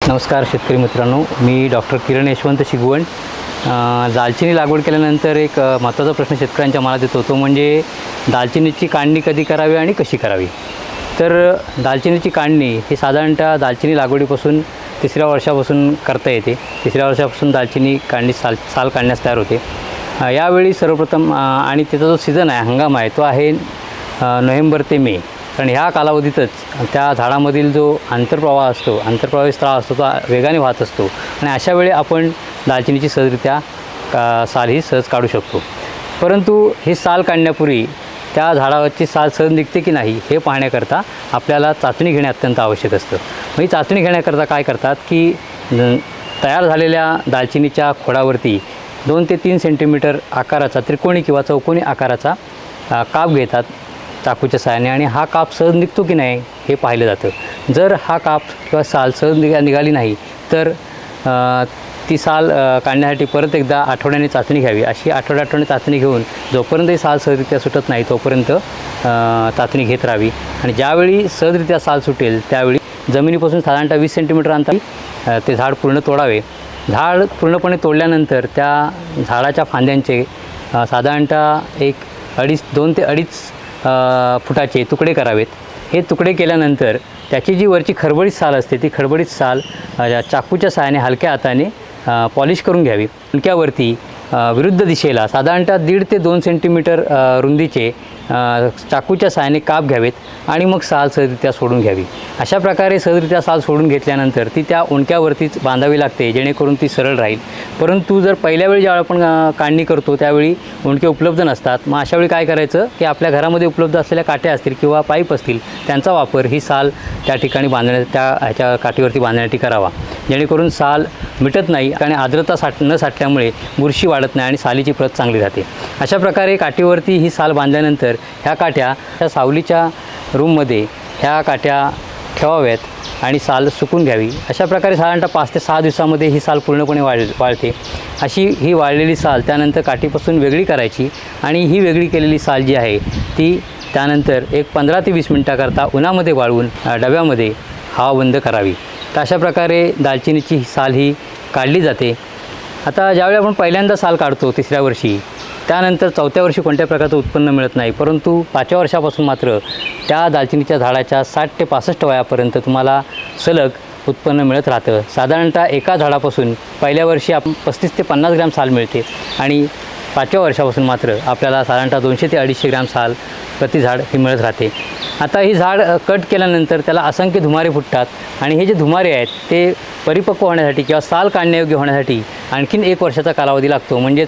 नमस्कार शेतकरी मित्रांनो, मी डॉक्टर किरण यशवंत शिगवण। दालचिनी लागवड केल्यानंतर एक महत्त्वाचा प्रश्न शेतकऱ्यांच्या मनात येतो, तो म्हणजे दालचिनीची काढणी कधी करावी आणि कशी करावी। तर दालचिनीची काढणी ही साधारणतः दालचिनी लागवडीपासून तिसऱ्या वर्षापासून करता येते। तिसऱ्या वर्षापासून दालचिनी काढणी साल काढण्यास तयार होते। यावेळी सर्वप्रथम आणि त्याचा जो सीझन आहे, हंगाम आहे, तो आहे नोव्हेंबर ते मे। कारण ह्या कालावधीतच त्या झाडामधील जो आंतरप्रवाह असतो, आंतरप्रवाही स्त्राव असतो, तो वेगाने वाहत असतो आणि अशा वेळी आपण दालचिनीची सहजरित्या साल ही सहज काढू शकतो। परंतु ही साल काढण्यापूर्वी त्या झाडावरची साल सहज निघते की नाही हे पाहण्याकरता आपल्याला चाचणी घेणे अत्यंत आवश्यक असतं। मग ही चाचणी घेण्याकरता काय करतात की तयार झालेल्या दालचिनीच्या खोडावरती 2 ते 3 सेंटीमीटर आकाराचा त्रिकोणी किंवा चौकोनी आकाराचा काप घेतात चाकूच्या साहाय्याने, आणि हा काप सहज निघतो की नाही हे पाहिलं जातं। जर हा काप किंवा साल सहज निघाली नाही तर ती साल काढण्यासाठी परत एकदा आठवड्याने चाचणी घ्यावी। अशी आठवड्याने चाचणी घेऊन जोपर्यंत ही साल सहजरित्या सुटत नाही तोपर्यंत चाचणी घेत राहावी। आणि ज्यावेळी सहजरित्या साल सुटेल त्यावेळी जमिनीपासून साधारणतः 20 सेंटीमीटर अंतर ते झाड पूर्ण तोडावे। झाड पूर्णपणे तोडल्यानंतर त्या झाडाच्या फांद्यांचे साधारणतः 2 ते 2.5 फुटाचे तुकडे करावेत। हे तुकडे केल्यानंतर त्याची जी वरची खडबडीत साल असते ती खडबडीत साल चाकूच्या सहाय्याने हलक्या हाताने पॉलिश करून घ्यावी। हलक्यावरती विरुद्ध दिशेला साधारणतः 1.5 ते 2 सेंटीमीटर रुंदीचे चाकूच्या सहाय्याने काप घ्यावेत आणि मग साल सहजरित्या सोडून घ्यावी। अशा प्रकारे सहजरित्या साल सोडून घेतल्यानंतर ती त्या ओंडक्यावरतीच बांधावी लागते, जेणेकरून ती सरळ राहील। परंतु जर पहिल्या वेळी ज्यावेळी आपण काढणी करतो त्यावेळी ओंडके उपलब्ध नसतात। मग अशा वेळी काय करायचं की आपल्या घरामध्ये उपलब्ध असलेल्या काट्या असतील किंवा पाईप असतील त्यांचा वापर ही साल त्या ठिकाणी ह्याच्या काठीवरती बांधण्यासाठी करावा, जेणेकरून साल मिटत नाही आणि आर्द्रता न साठल्यामुळे बुरशी वाढत नाही आणि सालीची प्रत चांगली राहते। अशा प्रकारे काठीवरती ही साल बांधल्यानंतर ह्या काट्या त्या सावलीच्या रूममध्ये ह्या काट्या ठेवाव्यात आणि साल सुकून घ्यावी। अशा प्रकारे साधारणतः 5 ते 6 दिवसामध्ये ही साल पूर्णपणे वाळते। अशी ही वाळलेली साल त्यानंतर काठीपासून वेगळी करायची आणि ही वेगळी केलेली साल जी आहे ती त्यानंतर एक 15 ते 20 मिनिटाकरता उन्हामध्ये वाळवून डब्यामध्ये हवा बंद करावी। तर अशा प्रकारे दालचिनीची साल ही काढली जाते। आता ज्यावेळी आपण पहिल्यांदा साल काढतो तिसऱ्या वर्षी, त्यानंतर 4थ्या वर्षी कोणत्या प्रकारचं उत्पन्न मिळत नाही, परंतु 5व्या वर्षापासून मात्र त्या दालचिनीच्या झाडाच्या 60 ते 65 वयापर्यंत तुम्हाला सलग उत्पन्न मिळत राहतं। साधारणतः एका झाडापासून पहिल्या वर्षी 35 ते 50 ग्रॅम साल मिळते आणि 5व्या वर्षापासून मात्र आपल्याला साधारणतः 200 ते 250 ग्रॅम साल प्रति झाड ही मिळत राहते। आता ही झाड कट केल्यानंतर त्याला असंख्य धुमारे फुटतात आणि हे जे धुमारे आहेत ते परिपक्व होण्यासाठी किंवा साल काढण्यायोग्य होण्यासाठी आणखीन 1 वर्षाचा कालावधी लागतो। म्हणजे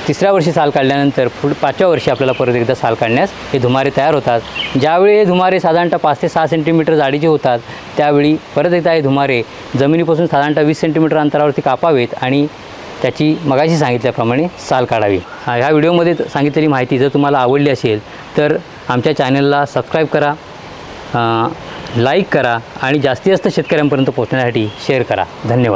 तिसऱ्या वर्षी साल काढल्यानंतर 5व्या वर्षी आपल्याला परत एकदा साल काढण्यास हे धुमारे तयार होतात। ज्यावेळी हे धुमारे साधारणतः 5 ते 6 सेंटीमीटर जाडीचे होतात त्यावेळी परत एकदा हे धुमारे जमिनीपासून साधारणतः 20 सेंटीमीटर अंतरावरती कापावेत आणि त्याची मगाशी सांगितल्याप्रमाणे साल काढावी। ह्या व्हिडिओमध्ये सांगितलेली माहिती जर तुम्हाला आवडली असेल तर आमच्या चॅनलला सबस्क्राईब करा, लाईक करा आणि जास्तीत जास्त शेतकऱ्यांपर्यंत पोहोचण्यासाठी शेअर करा। धन्यवाद।